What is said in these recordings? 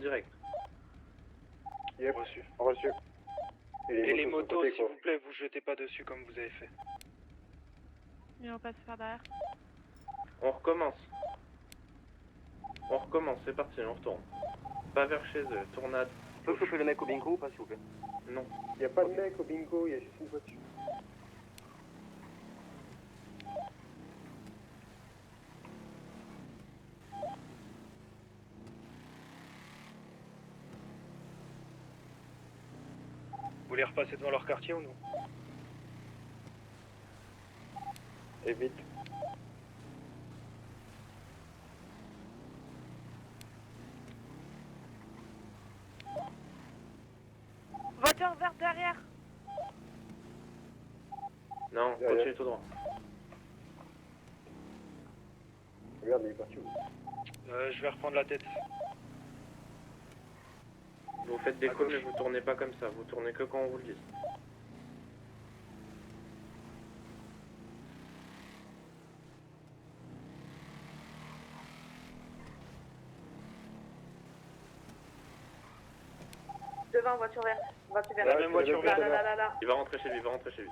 direct. Yep. Reçu. Et les motos, s'il vous plaît, vous jetez pas dessus comme vous avez fait. Et on passe par derrière. On recommence. On recommence, c'est parti, on retourne. Pas vers chez eux, tournade. On peut choper le mec au bingo ou pas, s'il vous plaît? Non. Y'a pas de mec au bingo, y'a juste une voiture. Vous voulez repasser devant leur quartier ou non? Évite. Voiture verte derrière. Non, Derrière. continue tout droit. Regarde, il est parti où? Je vais reprendre la tête. Vous faites des À coups, gauche. mais vous tournez pas comme ça. Vous tournez que quand on vous le dit. Devant, voiture verte. Voiture verte. La même voiture verte. Là. Il va rentrer chez lui, il va rentrer chez lui.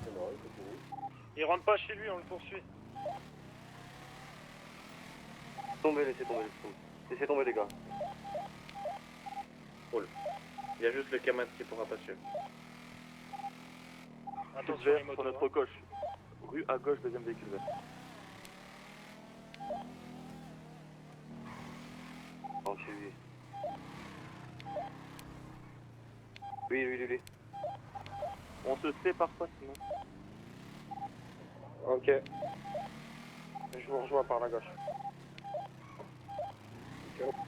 C'est bon, il continue. Il rentre pas chez lui, on le poursuit. Tombez, laissez tomber. Laissez tomber, les gars. Il y a juste le Kamat qui pourra pas suivre. Attention les motos. Sur notre gauche. Rue à gauche, deuxième véhicule vert. Oh, chez lui. Oui. On se sépare pas sinon. Ok. Je vous rejoins par la gauche.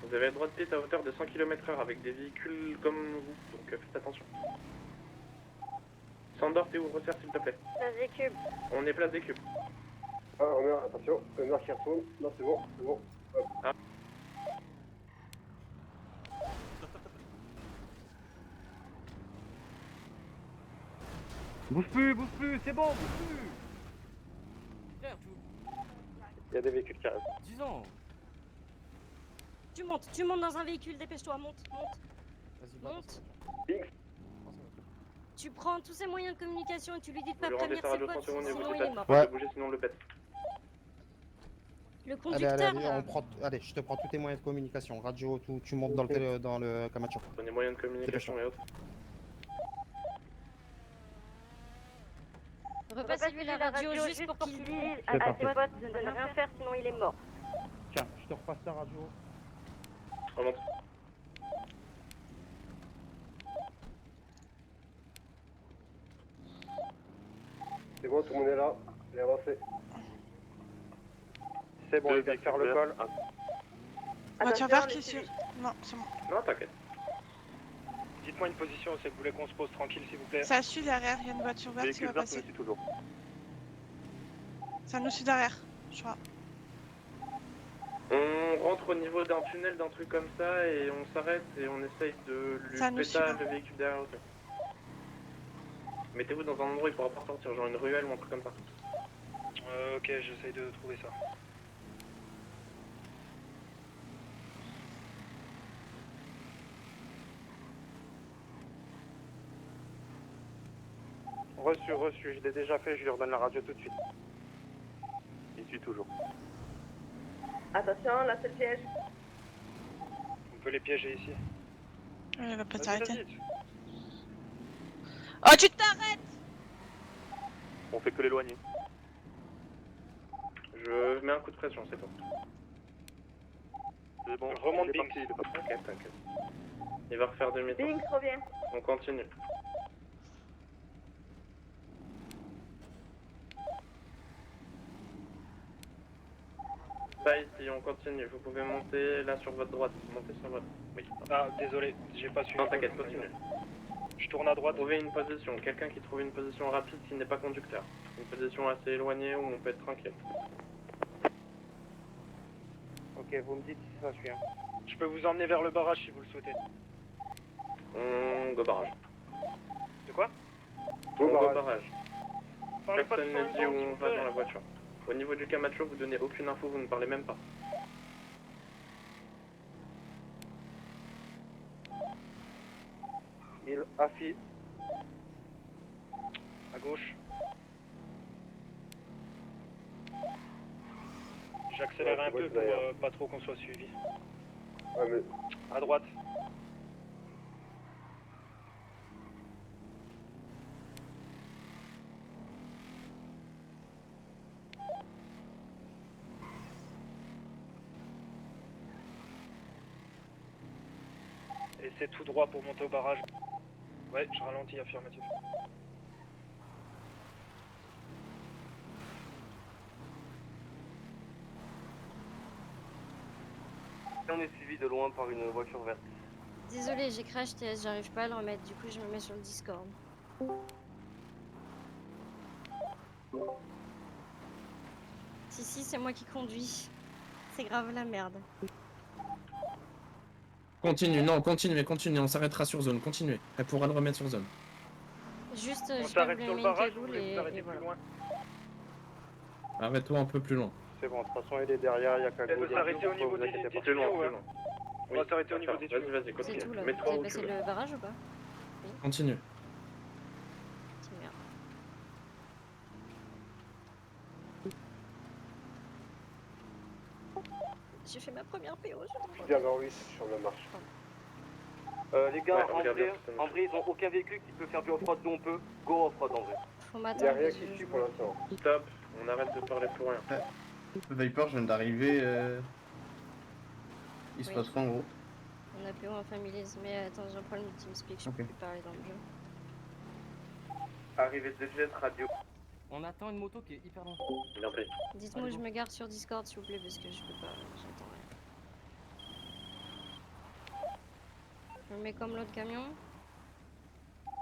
Vous avez le droit de piste à hauteur de 100 km/h avec des véhicules comme vous, donc faites attention. Sandor, t'es où? Resserre s'il te plaît. Place des cubes. On est place des cubes. Ah, Homer, attention. Homer qui retourne. Non, c'est bon. Hop. Ah. Bouge plus, c'est bon, bouge plus. Il y a des véhicules qui arrivent. Disons. Tu montes dans un véhicule, dépêche-toi, monte. Vas-y, va. Monte. X. Tu prends tous ces moyens de communication et tu lui dis de Vous pas lui rendez prévenir sa ses radio potes, 30 secondes et vous sinon le il est pète. mort. Pas de bouger sinon on le pète. Le Allez, conducteur, là. on prend. Allez, je te prends tous tes moyens de communication. Radio, tout. Tu montes dans le Camacho. Prenez moyens de communication et autres. Repasse-lui la radio juste pour qu'il dise C'est à ses parfait. potes de ne rien faire, sinon il est mort. Tiens, je te repasse ta radio. Remonte. C'est bon, tout le monde est là. Il est avancé. C'est bon, il vient de faire le col. Voiture verte qui est sûre. Non, c'est bon. Non, t'inquiète. Dites-moi une position, c'est que vous voulez qu'on se pose tranquille s'il vous plaît. Ça suit derrière, il y a une voiture verte qui Véhicule va vert, passer. nous toujours. Ça nous suit derrière, je crois. On rentre au niveau d'un tunnel, d'un truc comme ça, et on s'arrête et on essaye de lui Ça nous péter suit pas. le véhicule derrière aussi. Mettez-vous dans un endroit où il pourra pas sortir, genre une ruelle ou un truc comme ça. Ok, j'essaye de trouver ça. Reçu, je l'ai déjà fait, je lui redonne la radio tout de suite. Il suit toujours. Attention, là c'est le piège. On peut les piéger ici. Il va pas Vas-y, s'arrêter. vas-y. Oh, tu t'arrêtes! On fait que l'éloigner. Je mets un coup de pression, c'est tout. C'est bon, Remonte il est Binks. parti, il est parti. T'inquiète. Il va refaire demi-tour. reviens. On continue. Pas ici, on continue. Vous pouvez monter là sur votre droite. Montez sur votre. Oui. Ah, désolé, j'ai pas suivi. Non, t'inquiète, continue. Je tourne à droite. Trouvez une position. Quelqu'un qui trouve une position rapide qui n'est pas conducteur. Une position assez éloignée où on peut être tranquille. Ok, vous me dites si ça suit. Hein. Je peux vous emmener vers le barrage si vous le souhaitez. On go barrage. De quoi? On go barrage. Parlez pas de Personne ne dit sang, où s'il on vous va plaît. dans la voiture. Au niveau du Camacho, vous donnez aucune info, vous ne parlez même pas. Affi. À gauche. J'accélère Ouais, un c'est peu bon, pour d'ailleurs. pas trop qu'on soit suivi. Ouais, mais À droite. Et c'est tout droit pour monter au barrage. Ouais, je ralentis, affirmatif. on est suivi de loin par une voiture verte. Désolé, j'ai crash TS, j'arrive pas à le remettre, du coup je me mets sur le Discord. Si, c'est moi qui conduis. C'est grave la merde. Continue, non, continuez, on s'arrêtera sur zone, continuez. Elle pourra le remettre sur zone. Juste, On je vais s'arrête vous sur le mettre une barrage ou vous cagoule voulez vous arrêter et plus voilà. loin? Arrête-toi un peu plus loin. C'est bon, de toute façon, il est derrière, il y a qu'à Elle veut s'arrêter au niveau des Plus tuyaux, loin, plus ouais. loin. On va s'arrêter au niveau d'accord. des tuyaux. Vas-y, C'est continue. tout là. Mets-toi Vous avez où tu passé veux. le barrage ou pas? Continue. C'est merde. J'ai fait ma première PO, je suis trop contente. Derrière lui, sur la marche. Les gars, Ouais, en regarde vrai, bien, putain, en vrai, ils ont aucun véhicule qui peut faire du off-road d'où on peut. Go off-road en vrai. Faut m'attendre parce que je vois. l'instant. Stop, on arrête de parler pour rien. Viper, je viens d'arriver. Il se Oui. passe quoi en gros? On a PO en families, mais attends, j'ai un problème de TeamSpeak, je peux Ok. plus parler dans le jeu. Arrivée de jet radio. On attend une moto qui est hyper loin. Bien pris. Dites-moi où Allez, je go. me garde sur Discord s'il vous plaît parce que je peux pas, j'entends rien. Je me mets comme l'autre camion.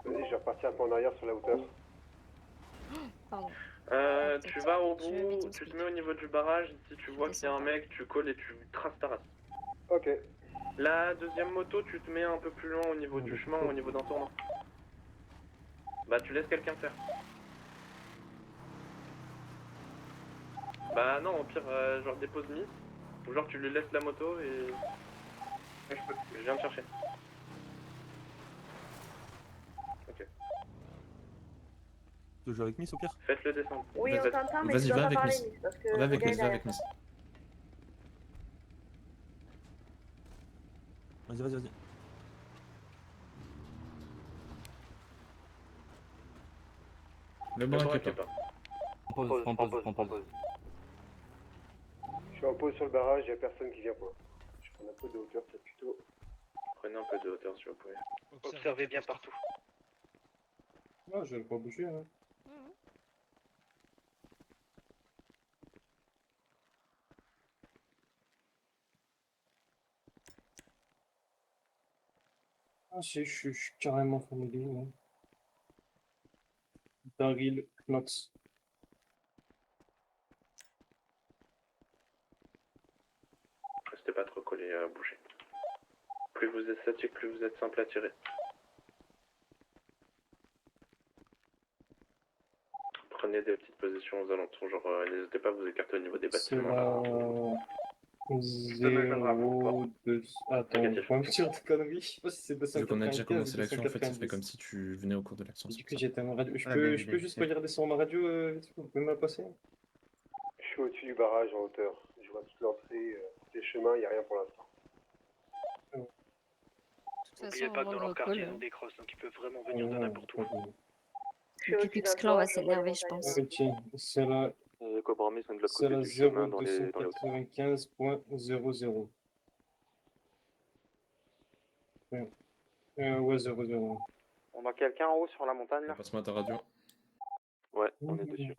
Vas-y, je vais repartir un peu en arrière sur la hauteur. Pardon. Tu vas au Je vais mettre bout, une tu te speak. mets au niveau du barrage, si tu vois qu'il y a un descends pas. mec, tu colles et tu traces ta race. Ok. La deuxième moto, tu te mets un peu plus loin au niveau du chemin, au niveau d'un tournant. Bah tu laisses quelqu'un faire. Bah non, au pire, genre dépose Miss, ou genre tu lui laisses la moto et... Je viens de chercher. Ok. Tu joues avec Miss au pire? Faites-le descendre. Oui, on t'entend, mais tu Vas-y, dois va pas avec parler, Miss. Miss, parce que Va le avec gars est Miss, va derrière avec Miss. Vas-y, vas-y, vas-y. Le Ne braquez braquez pas. pas. Prends pause. Je suis en pause sur le barrage, il n'y a personne qui vient quoi. Je prends un peu de hauteur, c'est plutôt. Prenez un peu de hauteur si vous pouvez. Observez bien partout. Non, je vais pas bouger. Hein. Mhm. Ah, je suis carrément familier. Hein. Daryl Knox. Restez pas trop collé à bouger. Plus vous êtes statique, plus vous êtes simple à tirer. Prenez des petites positions aux alentours, genre n'hésitez pas à vous écarter au niveau des C'est bâtiments. Là. la 0,2. Attends, Négatif. faut me dire de conneries. Je sais pas si c'est Vu qu'on a déjà 295 ou commencé l'action, en fait, ça fait 290. comme si tu venais au cours de l'action. Du coup, j'étais en radio. Je Ah, peux, bien, je bien, peux juste bien. regarder sur ma radio, vite fait, vous pouvez me la passer? Je suis au-dessus du barrage en hauteur. Je vois toute l'entrée, les chemins, il n'y a rien pour l'instant. De toute N'oubliez façon, pas que on dans le leur quartier, ils recall. ont des crosses, donc ils peuvent vraiment venir de n'importe où. Je suis Le aussi Ku dans Klux Klan va le je vois les s'énerver, je montagnes. pense. Ok, c'est la, Cobra Miss, on est de l'autre c'est côté la du chemin dans les hauteurs. 0,295.00. Ouais, 00. On a quelqu'un en haut sur la montagne là? Repasse-moi ta radio. Ouais, on est dessus.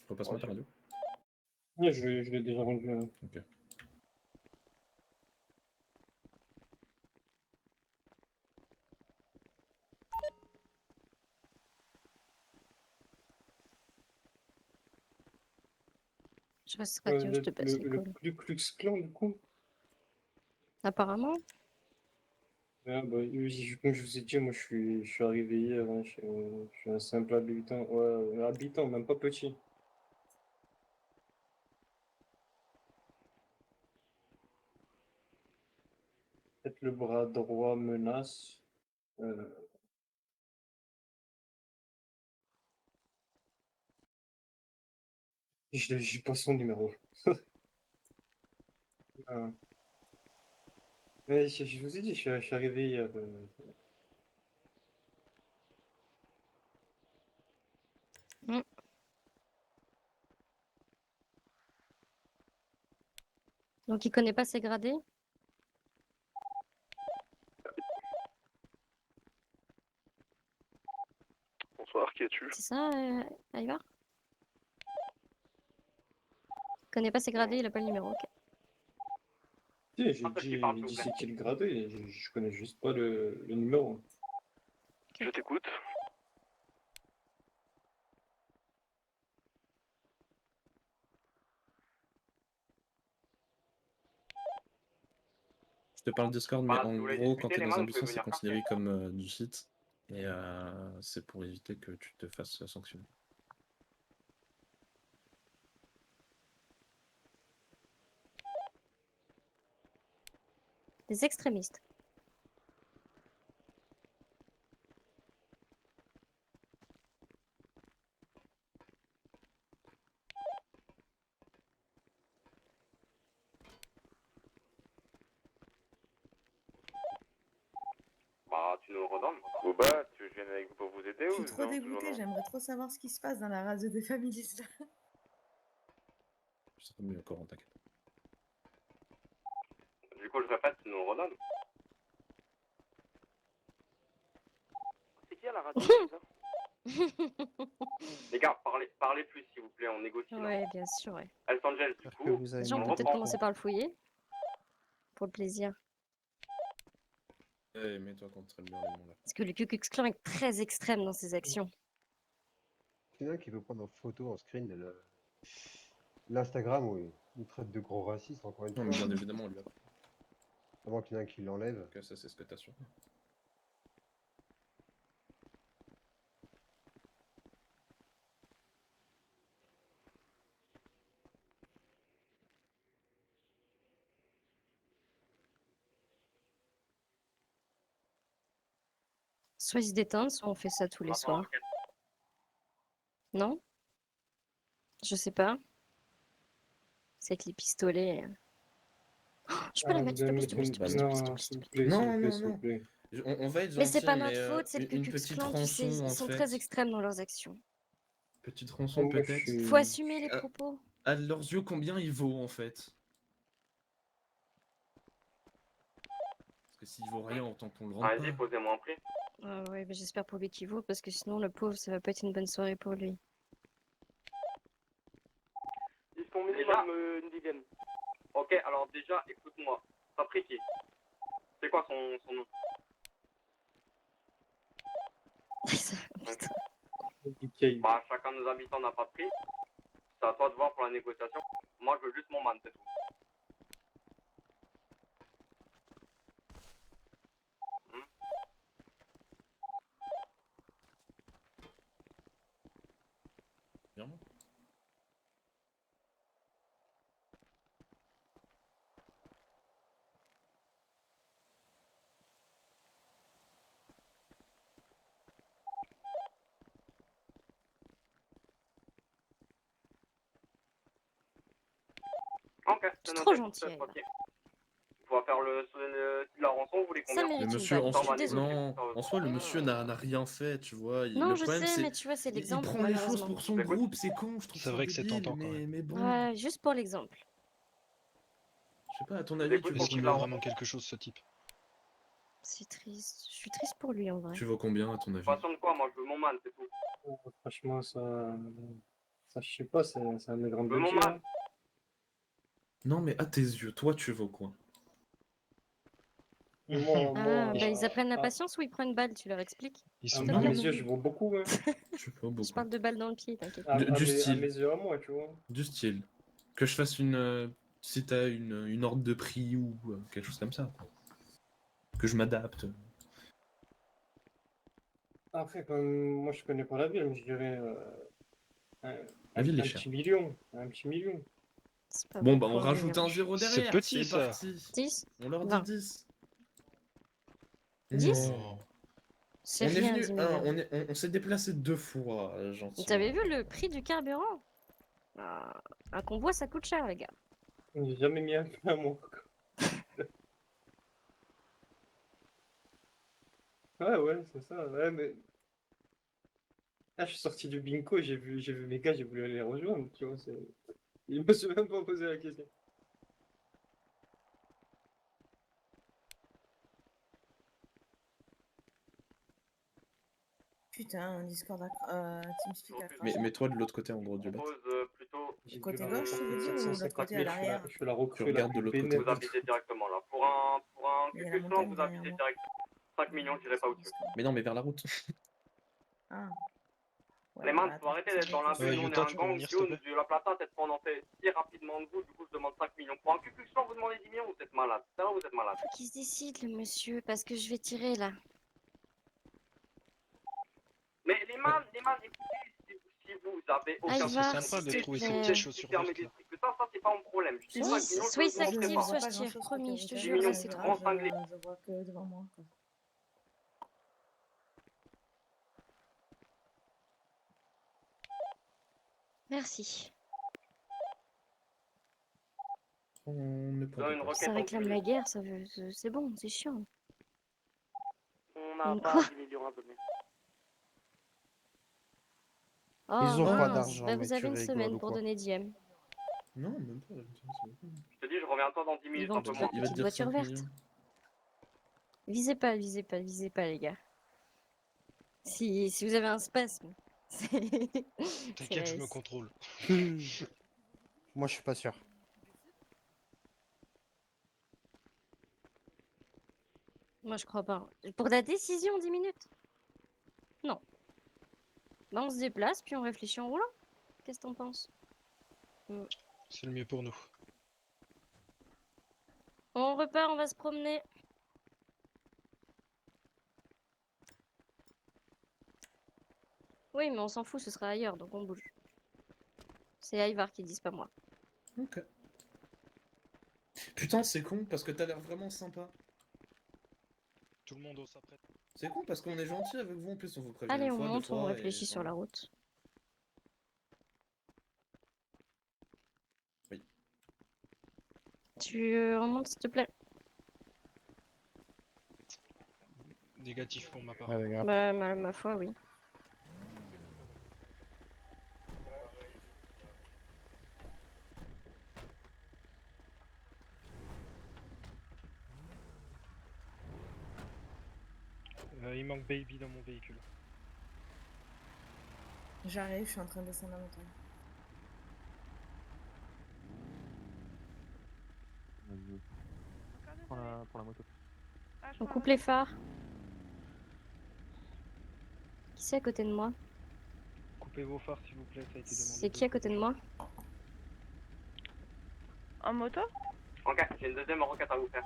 Repasse-moi ta radio. Ouais, je l'ai déjà rendu. Hein. Ok. Je reste radio, je te passe les Le calls. Ku Klux Klan, du coup. Apparemment. Ah, bah, oui, comme je vous ai dit, moi je suis arrivé hier, hein, je suis un simple habitant, ouais, habitant, même pas petit. Peut-être le bras droit menace. J'ai pas son numéro. Ah. Mais je vous ai dit, je suis arrivé hier. Donc il connaît pas ses gradés? Bonsoir, qui es-tu? C'est ça, Ivar? Il connaît pas ses gradés, il a pas le numéro, ok. Si, j'ai dit c'est qui le gradé, je connais juste pas le numéro. Je t'écoute. Je te parle Discord, mais en gros, quand t'es dans un buisson, c'est considéré comme du cheat. Et c'est pour éviter que tu te fasses sanctionner. Des extrémistes. Bah, tu nous le redonnes. Booba, tu viens avec vous pour vous aider Je ou suis trop non, dégoûtée, toujours non j'aimerais trop savoir ce qui se passe dans la race de familles là. Je sais pas mieux encore, t'inquiète. Du coup, je répète, tu nous le redonnes. C'est qui à la radio ça Les gars, parlez plus s'il vous plaît, on négocie. Ouais, bien sûr, ouais. Hells Angels, du coup, Déjà, on peut peut-être commencer par le fouiller. Pour le plaisir. Eh, mets-toi contre le mur, les monts là. Parce que le Ku Klux Klan est très extrême dans ses actions. Il y en a qui veut prendre en photo, en screen, l'Instagram où il traite de gros racistes, encore une Non, mais fois. bien évidemment, on lui a pas. Avant qu'il y en ait un qui l'enlève. Que ça, c'est ce que t'as su. Soit ils se détendent, soit on fait ça tous les soirs. Non? Je sais pas. C'est avec les pistolets. Oh, je peux la mettre, s'il te plaît, s'il te plaît, s'il te plaît, s'il te plaît, Non, s'il te s'il plaît. vous plaît, Non, s'il vous plaît, non, s'il vous non. plaît. On va être Mais c'est gentil, pas notre faute, c'est le Ku une Klux petite Klan, tu sais, rançon, en ils sont fait. très extrêmes dans leurs actions. Petite rançon, Moi, je peut-être. suis- Faut assumer les propos. À leurs yeux, combien il vaut, en fait? Parce que s'il vaut rien, autant qu'on le rende Allez-y, pas. posez-moi un prix. Ah ouais, mais j'espère pour lui qu'il vaut, parce que sinon, le pauvre, ça va pas être une bonne soirée pour lui. Ils sont minimum une dizaine. Ok, alors déjà, écoute-moi. T'as pris qui? C'est quoi son nom? Putain. Nickel. Bah, chacun de nos habitants n'a pas pris. C'est à toi de voir pour la négociation. Moi, je veux juste mon man, c'est tout. Bien. Ok, C'est noté, trop gentil, c'est Eva. ok. On va faire la rançon, vous voulez Ça combien? mérite Le une monsieur, balle, en je suis soi, désolée. non, en soi, le monsieur n'a rien fait, tu vois. Non, Le je problème, sais, c'est mais tu vois, c'est il l'exemple, prend les choses malheureusement. pour son groupe, c'est con, je trouve C'est ça vrai que c'est débile, tentant, quand même. mais bon. Ouais, juste pour l'exemple. Je sais pas, à ton avis, tu Écoute, vaux Est-ce qu'il qu'il vaut a- combien? vraiment quelque chose, ce type? C'est triste. Je suis triste pour lui, en vrai. Tu vaux combien, à ton avis? Passion de quoi? Moi, je veux mon man, c'est tout. Franchement, ça, je sais pas, c'est un mes grands Le moment. budgets. Hein. Non, mais à tes yeux, toi, tu vaux quoi? Moi, Ah, bah ils apprennent la patience ou ils prennent une balle, tu leur expliques? Ils à sont te mes plaît. bons. yeux, je vaux beaucoup. Hein. Tu vaux Je beaucoup. parle de balles dans le pied, t'inquiète. Du À style. mes yeux à moi, tu vois. Du style. Que je fasse une. Si t'as une ordre de prix ou quelque chose comme ça. Que je m'adapte. Après, comme moi, je connais pas la ville, mais je dirais La ville est un chère. petit million. Un petit million. C'est pas Bon, bah, beaucoup, on rajoute million. un zéro C'est derrière. petit, ça. Parti. 10? On leur dit 20. 10. 10? Non. C'est On est rien, venu, 10 millions. on s'est déplacé 2 fois, gentil. Vous avez vu le prix du carburant? Un convoi, ça coûte cher, les gars. J'ai jamais mis un feu à moi. Ouais, c'est ça. Ouais, mais. Ah, je suis sorti du bingo, j'ai vu mes gars, j'ai voulu aller les rejoindre, tu vois. Il me suis même pas posé la question. Putain, un Discord TeamSpeak à Mais toi, de l'autre côté, en gros, du Je bat. propose plutôt. J'ai Côté dû gauche, tu veux dire, ou de l'autre côté à l'arrière? Je fais la recrue Tu la regardes plus de l'autre côté. bénère. Vous avisez directement là. Pour un Il y a la QQ montagne vous avisez derrière moi. directement. 5 millions, j'irai pas au-dessus. Mais non, mais vers la route. Ah. Ouais, Les man, bah, faut arrêter d'être dans la Utah, bulle, nous on est Utah, un tu peux gang, venir, s'il te plaît de la plata, peut-être qu'on en fait si rapidement de vous, du coup je demande 5 millions. Pour un QQ vous demandez 10 millions, vous êtes malade. C'est là, vous êtes malade. Faut qu'il se décide, le monsieur, parce que je vais tirer, là. Mais les man, écoutez, si vous avez aucun Aïe, va, c'est sympa s'il de te trouver plaît. ces petites choses sur fermé Rust, là. d'esprit que ça c'est pas mon problème. Je dis 5 Nice, millions, soit il je ne s'active, pas. soit je tire, promis, je te jure, millions, là, c'est trop. Je vois que devant moi, quoi. Merci. On met pas Dans de une base. requête Ça en réclame plus. la guerre, ça veut... c'est bon, c'est chiant. On n'a Une pas quoi 10 millions à donner. Oh, Ils ont pas mince. d'argent, Bah, mais vous avez tu une rigoles semaine ou pour quoi? donner Diem. Non, même pas. Je te dis, je reviens à toi dans 10 Ils minutes, vont un peu toute moins. leur Il va te petite dire voiture 5 verte. millions. Visez pas, les gars. Si vous avez un spasme, c'est T'inquiète, je me risque. contrôle. Moi, je suis pas sûr. Moi, je crois pas. Pour la décision, 10 minutes? Non. Bah, on se déplace, puis on réfléchit en roulant. Qu'est-ce que t'en penses? C'est le mieux pour nous. On repart, on va se promener. Oui, mais on s'en fout, ce sera ailleurs, donc on bouge. C'est Ivar qui dit, pas moi. Ok. Putain, c'est con parce que t'as l'air vraiment sympa. Tout le monde s'apprête. C'est con parce qu'on est gentil avec vous en plus, on vous prévient Allez, une on fois, deux monte, on fois. réfléchit sur la route. Oui. Tu remontes, s'il te plaît. Négatif pour ma part. Ouais, les gars. Bah, ma foi, oui. Il manque Baby dans mon véhicule. J'arrive, je suis en train de descendre la montagne. Pour la moto. On coupe les phares. Qui c'est à côté de moi? Coupez vos phares s'il vous plaît, ça a été demandé. C'est qui à côté de moi? En moto? Ok, j'ai une deuxième requête à vous faire.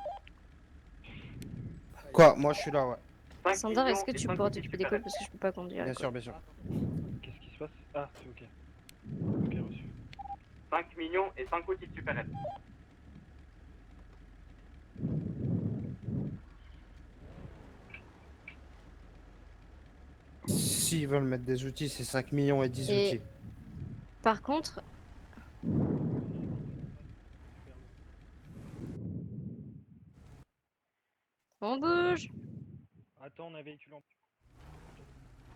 Quoi? Moi, je suis là, ouais. 5 Sandor, est-ce que millions et tu 5 pourras outils t'occuper des super cols parce que je peux pas conduire? Bien quoi. sûr, bien sûr. Qu'est-ce qui se passe? Ah, c'est ok. Ok, reçu. 5 millions et 5 outils de super S'ils veulent mettre des outils, c'est 5 millions et 10 Et- outils. Par contre, on bouge. Attends, on a un véhicule en...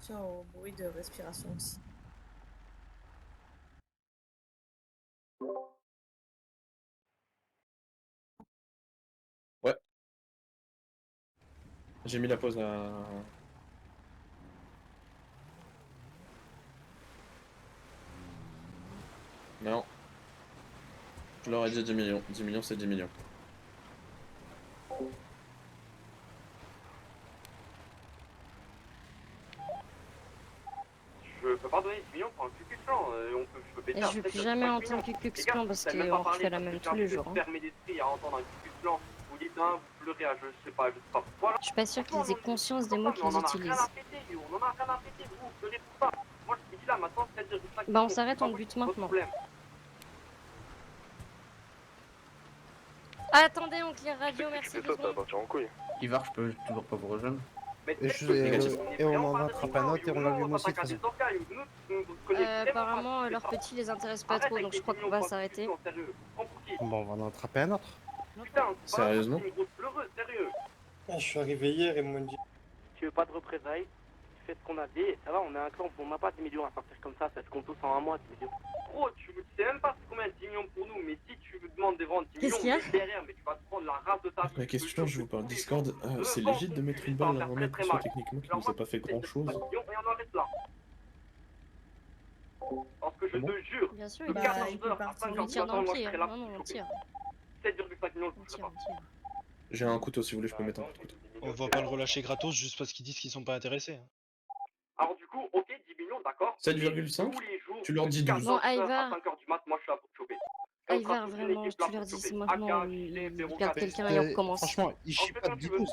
Tiens, au bruit de respiration aussi. Ouais. J'ai mis la pause à... Non. Je leur ai dit 10 millions. 10 millions, c'est 10 millions. Je peux pas donner 10 millions pour un QQ clan. Je peux péter Et un je veux tête plus de jamais 5 entendre millions. QQ Les gars, Clan parce vous savez même qu'on pas parler refait la parce que même j'ai un tous les peu jours. Hein. fermé d'esprit à entendre un QQ clan. Vous dites un, vous pleurez à je sais pas pourquoi. Je suis pas sûre qu'ils aient conscience des mots Mais qu'ils on en a rien utilisent. à péter, lui. On en a rien à péter, vous pleurez pour ça. Moi je me dis là maintenant 7,5 Bah on millions, s'arrête, c'est on pas bute votre maintenant. problème. Attendez, on clear radio, merci 2 secondes. partir en couille. Ivar, je peux toujours pas vous rejoindre. Mais Et, tu sais je- que et- les négatif. mecs, on est et on vraiment en pas attrape des un humains, autre et on ou allume on aussi de s'attaque à toute des façon. organes, ou nous, tu nous connais vraiment pas, Apparemment, tu leurs sais pas. petits les intéressent pas Arrête trop, avec donc tes je crois 10 qu'on millions va de points s'arrêter. non, sérieux. Prends pour qui? Bon, on va en attraper un autre. Putain, c'est pas la faute, Sérieusement? c'est une grosse pleureuse, sérieux. Ah, je suis arrivé hier et ils m'ont dit. Tu veux pas de représailles? Tu fais ce qu'on a dit, ça va, on est un clan, on n'a pas 10 millions à sortir comme ça se compte tous en un mois, 10 millions. Gros, tu sais même pas c'est combien 10 millions pour nous, mais si tu me demandes de vendre 10 Qu'est-ce millions, qu'il y a mais derrière, mais tu vas te prendre la race de ta vie. La je te question, jure je vous que parle tous les Discord. jours, C'est devant légit de ton mettre cul, une ça va balle à faire un très, mec très soit mal. techniquement qui Alors nous a moi, pas fait je te dis, grand chose? 7 millions et on arrête là. Parce que je Ah bon? te jure, Bien sûr, de il Bah, est 14 il peut heures à partir. 5 On heures lui du tire matin, dans le moi je pied. serai là Non, pour non, te on choper. tire. 7,5 millions, je On ne toucherai tire, pas. on tire. J'ai un couteau si vous voulez, je peux mettre un coup de couteau. On va pas le relâcher gratos juste parce qu'ils disent qu'ils sont pas intéressés. Hein. Alors du coup, ok, 10 millions, d'accord. 7,5? Tous les jours, Tu leur de dis 12. 14 Bon, heures à Ivar, 5 heures du mat, moi je suis là pour te choper. On sera Ivar, toute une vraiment, équipe là tu pour leur te dis choper. maintenant, AK, JT, ils perdent 04. quelqu'un et on recommence. Franchement, il Alors, chie fais pas comme de tu veux. 12.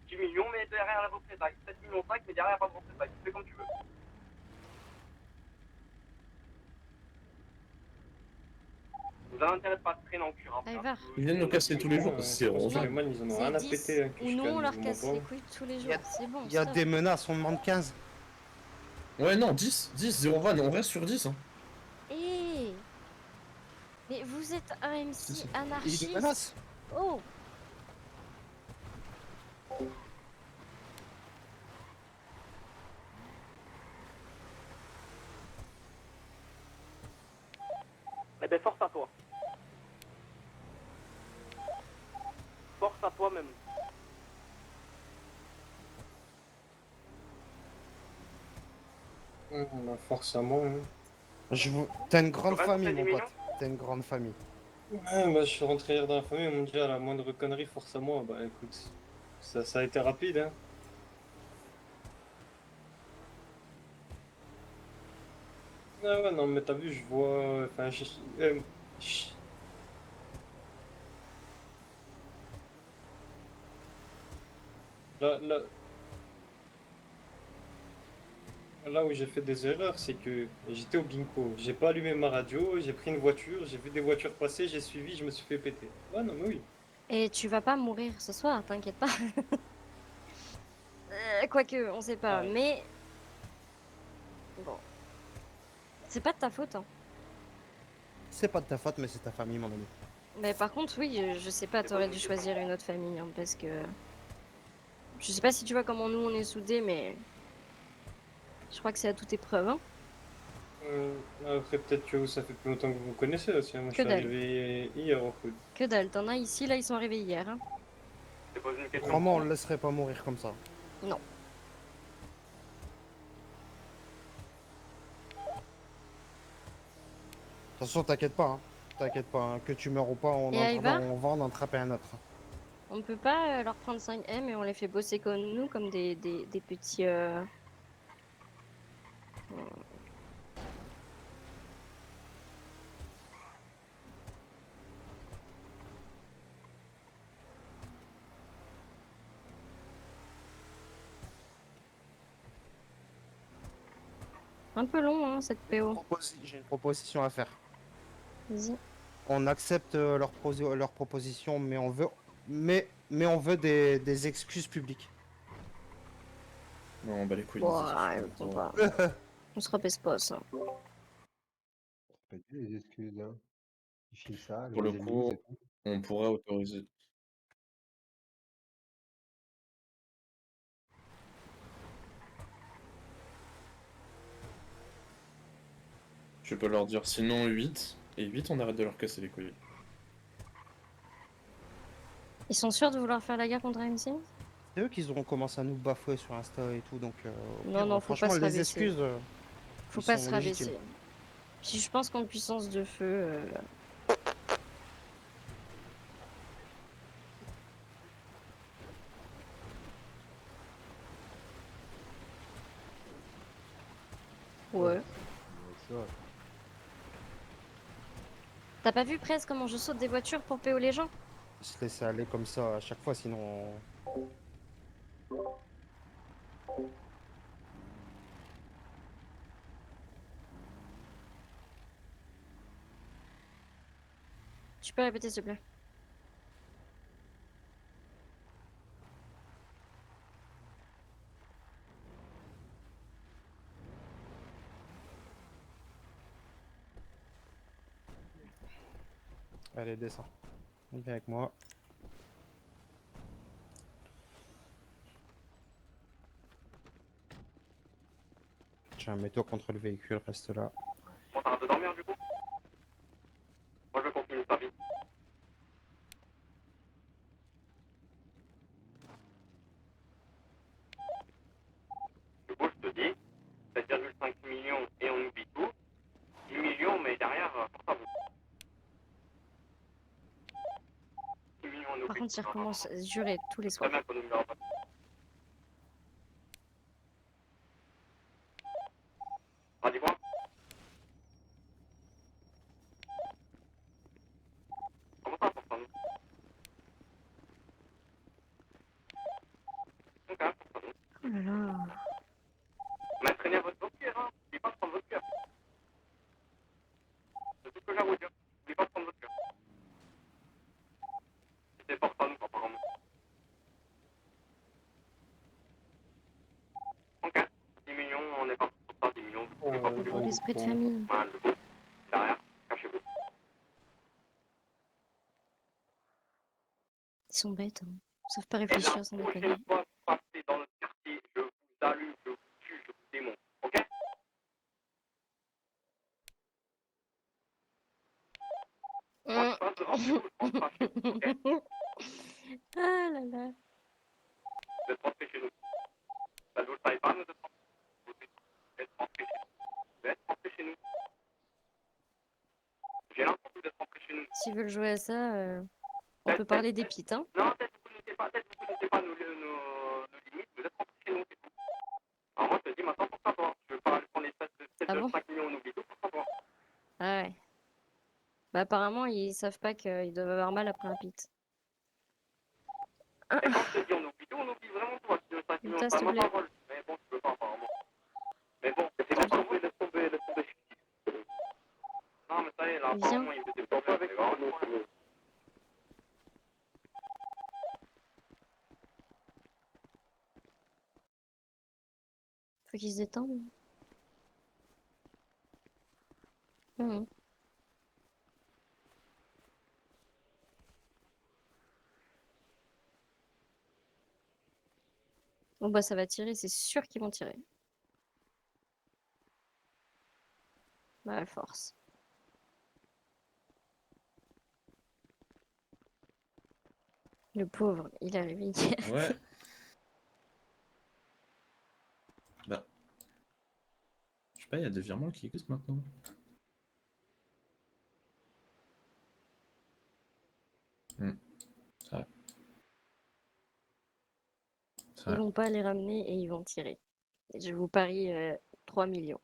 10 millions, mais derrière la représailles. 7 millions 5, mais derrière pas de représailles. Fais comme tu veux. Vous avez intérêt de pas te traîner en cure. Hein, Ivar. Ils viennent nous casser tous les jours, c'est Non, Rosa. Suleiman, ils en ont C'est rien à 10, péter. Hein, que ou je nous calme on leur le casse moment les pas. couilles tous les Il y jours. a, C'est bon, il y a stop. des menaces, on demande 15. Ouais, non, 10, 0 van, on reste sur 10. Hein. Eh, mais vous êtes un Si, MC si. Il nous anarchiste. menace. Oh, Eh ben force à toi. Force à toi-même. Bah, forcément. Hein. T'as une grande reste famille, des mon millions pote. T'as une grande famille. Ouais, bah, je suis rentré hier dans la famille, ils m'ont dit à la moindre connerie, force à moi. Bah écoute, ça a été rapide. Hein. Ah ouais, non, mais t'as vu, je vois. Enfin, je- là, là où j'ai fait des erreurs, c'est que j'étais au Binko, j'ai pas allumé ma radio, j'ai pris une voiture, j'ai vu des voitures passer, j'ai suivi, je me suis fait péter. Ouais, non, mais oui. et tu vas pas mourir ce soir, t'inquiète pas. Quoique, on sait pas, Ouais. mais bon, c'est pas de ta faute. Hein. C'est pas de ta faute, mais c'est ta famille, mon ami. Mais par contre, oui, je sais pas, t'aurais dû choisir une autre famille, hein, parce que je sais pas si tu vois comment nous on est soudés, mais je crois que c'est à toute épreuve. Hein. Après, peut-être que ça fait plus longtemps que vous vous connaissez aussi. Hein. Moi, je Que suis dalle. arrivé hier au foot. Que dalle, t'en as ici, là, ils sont arrivés hier. Hein. C'est pas une question. Vraiment, on le laisserait pas mourir comme ça. Non. De toute façon, t'inquiète pas. Hein. T'inquiète pas. Hein. Que tu meurs ou pas, Et Ivar on va en attraper un autre. On peut pas leur prendre 5M et on les fait bosser comme nous, comme des petits... Un peu long, hein, cette PO. J'ai une proposition à faire. Vas-y. On accepte leur proposition, mais on veut, mais on veut des excuses publiques. Non, on bat les couilles. Bon, des ouais, excuses. on va- on se repèse pas, ça. Pas dit les excuses, hein. Ils filent ça, Pour le les coup, news et tout. on pourrait autoriser. Je peux leur dire sinon 8, et 8 on arrête de leur casser les couilles. Ils sont sûrs de vouloir faire la guerre contre AMC? C'est eux qui auront commencé à nous bafouer sur Insta et tout, donc au Non, pire, non, faut pas franchement, se les rabaisser. excuses, Faut ils pas sont se légitimes. rabaisser. Puis je pense qu'en puissance de feu... Ouais. C'est vrai. T'as pas vu presque comment je saute des voitures pour PO les gens? Se laisser aller comme ça à chaque fois, sinon. Tu peux répéter s'il te plaît? Allez, descends. Viens avec moi. Tiens, mets-toi contre le véhicule, reste là. Bon, t'arrêtes de dormir du coup? Moi je vais continuer sa vie. Du coup, je te dis, 7,5 millions et on oublie tout. 10 millions, mais derrière, pour ça, vous. 10 millions, on Par oublie. contre, il recommence à se jurer tous les Très soirs. bien qu'on n'oubliera pas. Ah, dis-moi. Comment ça, pour ça, nous? Ok, pour ça, nous. Oh là là. Mais traînez à votre voiture, hein. N'oubliez pas de prendre votre cœur. C'est tout ce que j'ai à vous dire. N'oubliez pas de prendre votre cœur. C'est pour ça, nous, apparemment. Ok. 10 millions, on est parti pour ça, 10 millions. N'oubliez pas de L'esprit de famille. voilà, le coup. Derrière, cachez-vous. Ils sont bêtes, hein. Ils savent pas Et réfléchir sans la déconner. prochaine fois que vous passez dans notre quartier, je vous allume, je vous tue, je vous démonte. Ok? Moi, je passe devant chez vous, je rentre pas chez vous. Ok? Ah là là. Vous êtes rentrés chez nous. Ça ne vous le savez pas, mais vous êtes rentrés chez nous. Vous êtes rentrés chez nous. J'ai l'impression que vous êtes rentrés chez nous. S'ils veulent jouer à ça, on peut parler des pites, hein. Non, peut-être que vous ne connaissez pas nos limites, vous êtes rentrés chez nous, c'est tout. Alors moi, je te dis maintenant pour savoir. Je veux pas prendre les 7,5 Ah bon? millions, on oublie tout pour savoir. Ah ouais. Bah apparemment, ils savent pas qu'ils doivent avoir mal après un pite. Et quand je te dis on oublie vraiment tout. 7,5 millions, Putain, c'est s'il pas te ma plaît. parole. Mais bon, tu veux pas apparemment. Mais bon, c'est laisse tomber, laisse tomber, laisse tomber. Non, mais ça y est, là, Viens. apparemment, il était pas avec moi. Faut qu'ils se détendent. Mhm. Bon bah ça va tirer, c'est sûr qu'ils vont tirer. Bah à force. Le pauvre, il est arrivé hier. Ouais. Bah. Je sais pas, il y a des virements qui existent maintenant. C'est vrai. C'est Ils vrai. vont pas les ramener et ils vont tirer. Et je vous parie 3 millions.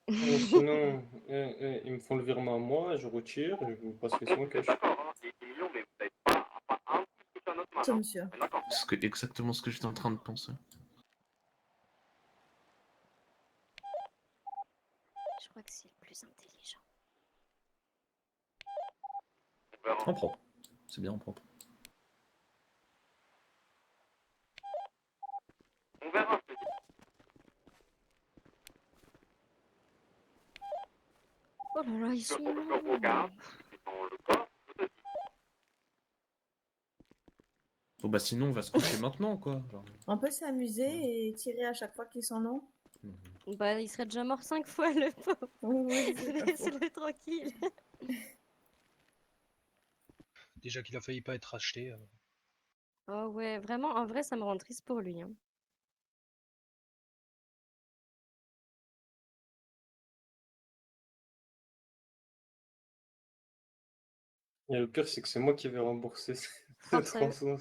Sinon, ils me font le virement à moi, je retire, je vous passe les Vous 100 êtes cash. d'accord, hein, c'est 10 millions, mais vous n'avez pas un plus que notre main. Ça, Hein. monsieur. On est d'accord. C'est exactement ce que j'étais en train de penser. Je crois que c'est le plus intelligent. On verra. En propre. C'est bien en propre. On verra, je te dis. Oh là là, ils sont Je regarde, dans le corps, je te dis. Bon bah sinon on va se coucher maintenant quoi. Genre. On peut s'amuser et tirer à chaque fois qu'ils s'en ont. Bah il serait déjà mort 5 fois le pauvre. Oui, c'est pas faux. Laissez-le tranquille. Déjà qu'il a failli pas être acheté. Oh ouais, vraiment, en vrai ça me rend triste pour lui, hein. Et le pire, c'est que c'est moi qui vais rembourser cette Force à eux. rançon.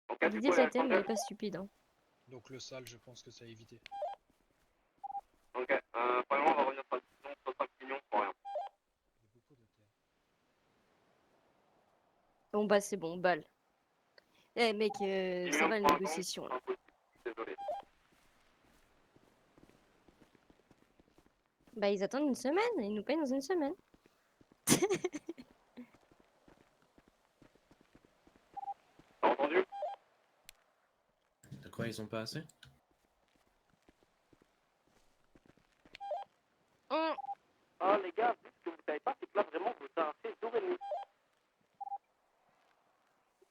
Ok, du L'idée coup, de la thème, elle Alexander. est pas stupide, hein. Donc le sale, je pense que ça a évité. Ok, premièrement, on va revenir sur la discussion, 65 millions pour rien. Bon bah c'est bon, balle. Eh mec, 10 ça millions va pour la un négociation compte, là. impossible, désolé. Bah ils attendent une semaine, ils nous payent dans une semaine. T'as entendu? De quoi ils ont pas assez? Ah les gars, ce que vous savez pas, c'est que là vraiment vous arrachez jour et nuit.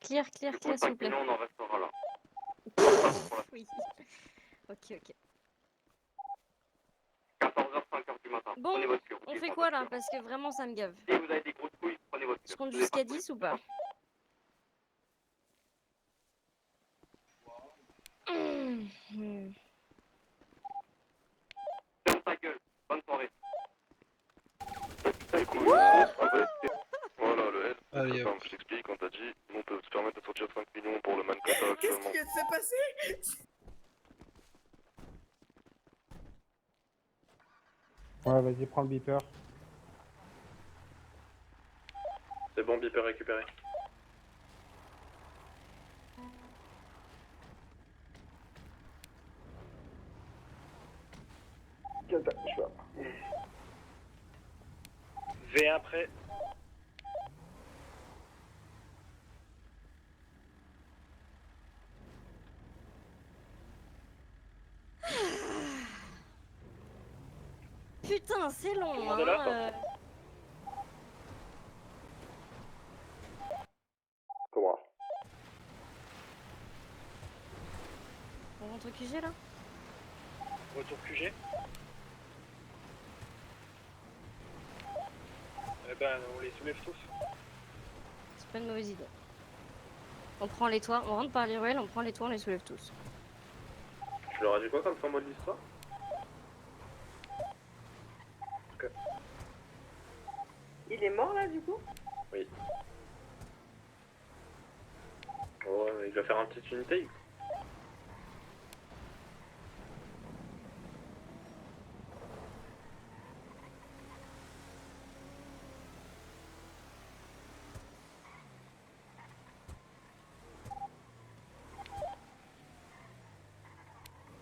Clear, s'il vous plaît. Sinon, on en restera là. Oui. Ok. 14h, 5h du matin. Bon, Prenez votre cure. on fait quoi là? Parce que vraiment ça me gave. Si vous avez des grosses couilles, prenez votre Je cure. compte jusqu'à 10 ou pas? Ferme ta gueule. Bonne soirée. Voilà, le S, Allez, c'est simple, je t'explique, on t'a dit, nous on peut se permettre de sortir 5 millions pour le Mankata Qu'est-ce actuellement. qui vient de se passer? Ouais, vas-y, prends le beeper. C'est bon, beeper récupéré. V1 prêt. Putain, c'est long, monde est là, hein. Comment? On rentre au QG là? Retour QG. Eh ben, on les soulève tous. C'est pas une mauvaise idée. On prend les toits, on rentre par les ruelles, on prend les toits, on les soulève tous. Tu leur as dit quoi comme fin mot de l'histoire? Il est mort là du coup? Oui. Oh, il va faire un petit unité.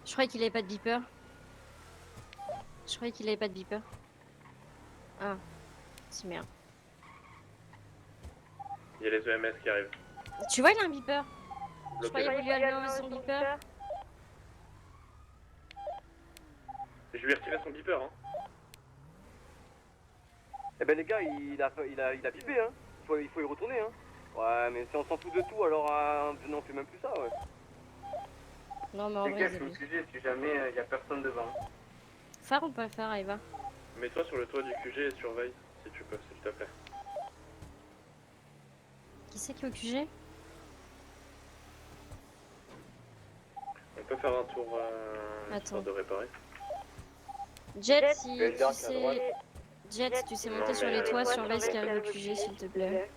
Je croyais qu'il avait pas de beeper. Ah, c'est merde. Il y a les EMS qui arrivent. Tu vois, il a un beeper. Je Bloqué. croyais qu'il lui avait son beeper. Je lui ai retiré son beeper, hein. Eh ben les gars, il a bipé, hein. Il faut y retourner, hein. Ouais, mais si on s'en fout de tout, alors on fait même plus ça, ouais. Non, mais en Les vrai, gars, ils je suis au abusent. QG si jamais il y a personne devant. Faire ou pas faire, Eva? Mets-toi sur le toit du QG et surveille, si tu peux, s'il te plaît. Qui c'est qui est au QG? On peut faire un tour Attends. histoire de réparer. Jet, si Elder tu qui est à sais... droite. Jet, si tu sais Non, monter sur mais- les toits, surveille ce qui arrive au QG, s'il te plaît.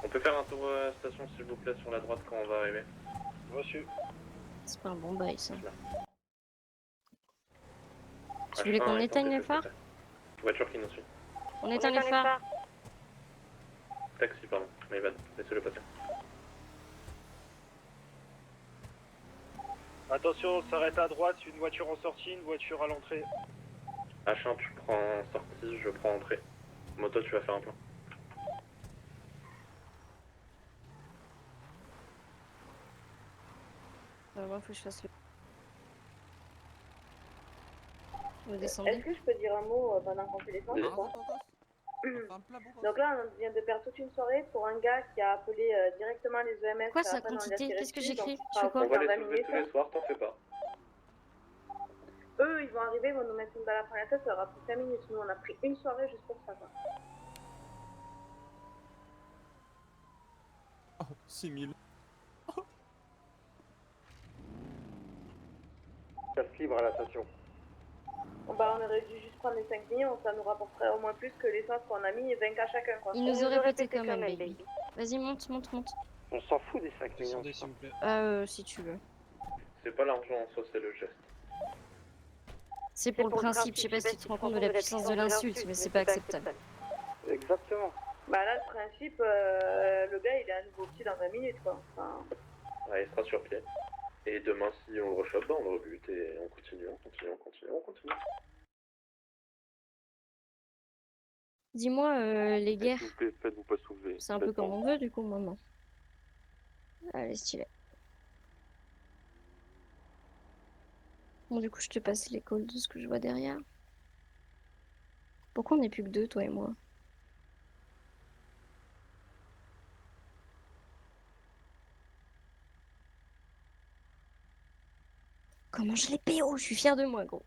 On peut faire un tour station, s'il vous plaît, sur la droite quand on va arriver. Reçu. C'est pas un bon bail, ça. Tu H1, voulais qu'on attends, éteigne s'il les te phares? plaît. Voiture qui nous suit. On éteint les phares. Taxi, pardon. Maïvan, laissez-le passer. Attention, on s'arrête à droite, une voiture en sortie, une voiture à l'entrée. H1, tu prends sortie, je prends entrée. Moto, tu vas faire un plan. Moi, faut que je fasse le... Vous descendez. Est-ce que je peux dire un mot pendant qu'on fait les sens ou pas? Donc là, on vient de perdre toute une soirée pour un gars qui a appelé directement les EMS. Quoi, à sa la fin dans quantité? la Qu'est-ce que directive, j'écris? donc Tu fais quoi? On va dans les 20 soulever minutes, tous les soirs, t'en fais pas. Eux, ils vont arriver, ils vont nous mettre une balle après la tête, ça aura pris 5 minutes. Nous, on a pris une soirée juste pour ça, quoi. Oh, 6000. Casse libre à la station. Bon, bah, on aurait dû juste prendre les 5 millions, ça nous rapporterait au moins plus que les sens qu'on a mis et 20 à chacun, quoi. Il nous aurait pété quand même, baby. Vas-y, monte. On s'en fout des 5 millions. Descendez, s'il vous plaît. Si tu veux. C'est pas l'argent en soi, c'est le geste. C'est pour le principe, je sais pas si tu te rends compte de la puissance de l'insulte, mais c'est pas acceptable. Exactement. Bah là, le principe, le gars, il est à nouveau petit dans 20 minutes, quoi. Enfin, Ouais, il sera sur pied. Et demain, si on le rechoppe, bah, on le rebute et on continue. Dis-moi, les guerres, S'il vous plaît, faites-vous pas soulever. c'est un peu comme on veut, du coup, maintenant. Allez, stylé. Bon, du coup, je te passe les calls de ce que je vois derrière. Pourquoi on n'est plus que deux, toi et moi? Comment je l'ai PO? Je suis fière de moi, gros.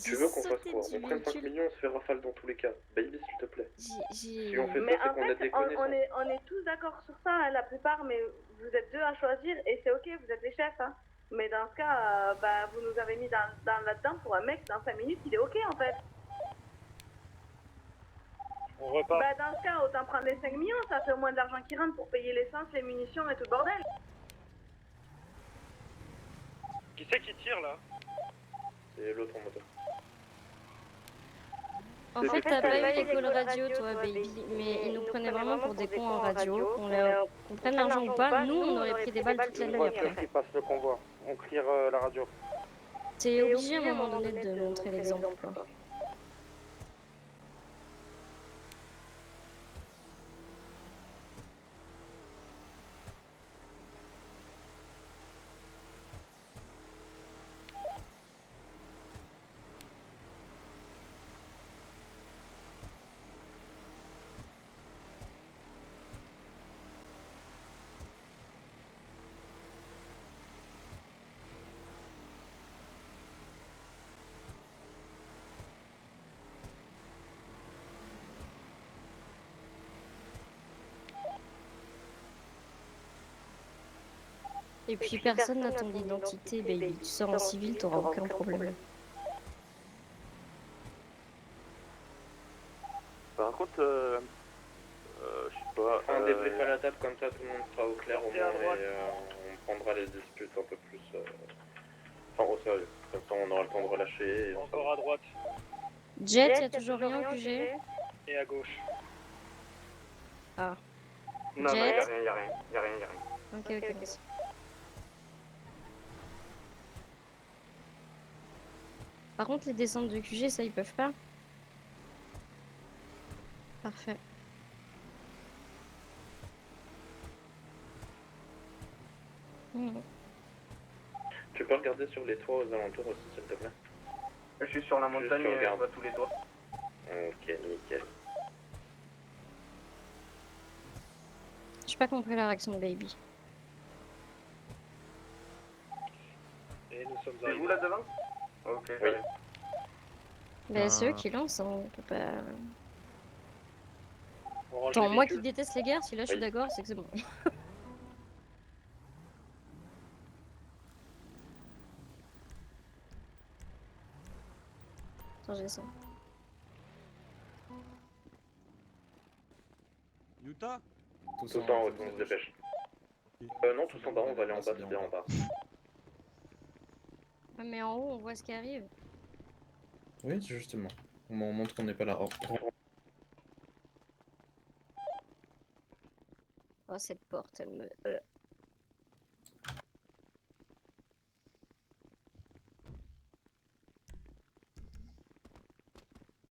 Tu veux qu'on fasse quoi? On prenne 5 millions, on se fait rafale dans tous les cas. Baby, s'il te plaît. Si on fait ça, Mais c'est en qu'on a fait, des connaissances. on est tous d'accord sur ça, hein, la plupart, mais vous êtes deux à choisir et c'est ok, vous êtes les chefs. Hein. Mais dans ce cas, bah, vous nous avez mis là-dedans pour un mec, dans 5 minutes, il est ok en fait. On repart. Bah, dans ce cas, autant prendre les 5 millions, ça fait au moins de l'argent qui rentre pour payer l'essence, les munitions et tout le bordel. Qui c'est qui tire là? C'est l'autre en moto. En fait, t'as pas eu les calls radio, toi, baby, mais ils nous prenaient vraiment pour des cons en radio. Qu'on prenne l'argent ou pas, nous, on aurait pris des balles toute la nuit après. passe le convoi. On clear la radio. T'es obligé à un moment donné de montrer l'exemple, quoi. Et puis personne n'a ton identité, baby. Tu sors en civil, t'auras aucun problème. Par contre, je sais pas. On débriefe à la table comme ça, tout le monde sera au clair au moins et on prendra les disputes un peu plus. Enfin, au sérieux. Comme ça, on aura le temps de relâcher. Et Encore à droite Jet, y'a toujours rien au QG? et à gauche. Ah. Non, non, Jet. y'a rien, y'a rien, y'a rien, y'a rien. Ok, ok, merci. Par contre, les descentes de QG, ça, ils peuvent pas. Parfait. Hmm. Tu peux regarder sur les toits aux alentours aussi, s'il te plaît? Je suis sur la montagne je et je regarde. vois tous les doigts. Ok, nickel. J'ai pas compris la réaction de baby. Et nous sommes C'est arrivés. vous là devant? Ok, Oui. j'arrive. Bah, c'est eux qui lancent, hein. On peut pas. On range Attends, les moi qui véhicules. déteste les guerres, si là je suis Oui. d'accord, c'est que c'est bon. Attends, j'ai ça. Utah Tous en haut, on se dépêche. Non, tous en bas, on va aller en bas, c'est bien en bas. Ouais, mais en haut, on voit ce qui arrive. Oui, justement. On montre qu'on n'est pas là. Oh, cette porte, elle me.